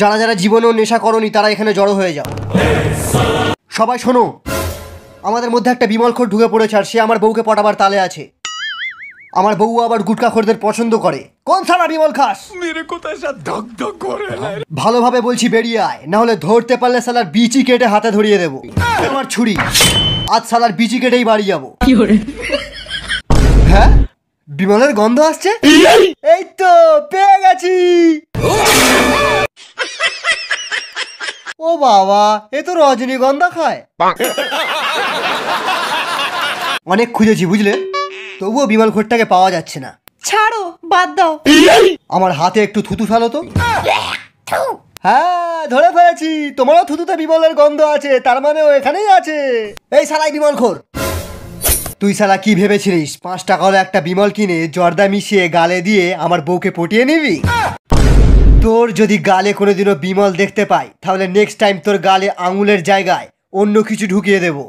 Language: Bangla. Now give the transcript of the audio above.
যারা যারা জীবনেও নেশা করনি তারা এখানে জড়ো হয়ে যাও। সবাই শোনো, আমাদের মধ্যে একটা বিমলখোর ঢুকে পড়েছে আর সে আমার বউকে পটাবার তালে আছে। আমার বউ আবার গুটকাখোরদের পছন্দ করে। কোন সালা বিমল খাস? ভালোভাবে বলছি বেরিয়ে আয়, না হলে ধরতে পারলে সালার বিচি কেটে হাতে ধরিয়ে দেবো। আমার ছুরি, আজ সালার বিচি কেটেই বাড়ি যাবো। হ্যাঁ, বিমলের গন্ধ আসছে। এই তো পেয়ে গেছি। ও বাবা, এ তো রজনীগন্ধা খায়। অনেক খুঁজেছি বুঝলে, তবুও বিমল খোরটাকে পাওয়া যাচ্ছে না। ছাড়ো, বাদ দাও। আমার হাতে একটু থুতু ফেলো তো। হ্যাঁ, ধরে ফেলেছি। তোমারও থুতুতে বিমলের গন্ধ আছে, তার মানে ও এখানেই আছে। এই শালাই বিমল খোর, তুই শালা কি ভেবেছিলিস 5 টাকা হলে একটা বিমল কিনে জর্দা মিশিয়ে গালে দিয়ে আমার বউকে পটিয়ে নিবি? তোর যদি গালে কোনোদিনও বিমল দেখতে পাই, তাহলে নেক্সট টাইম তোর গালে আঙুলের জায়গায় অন্য কিছু ঢুকিয়ে দেবো।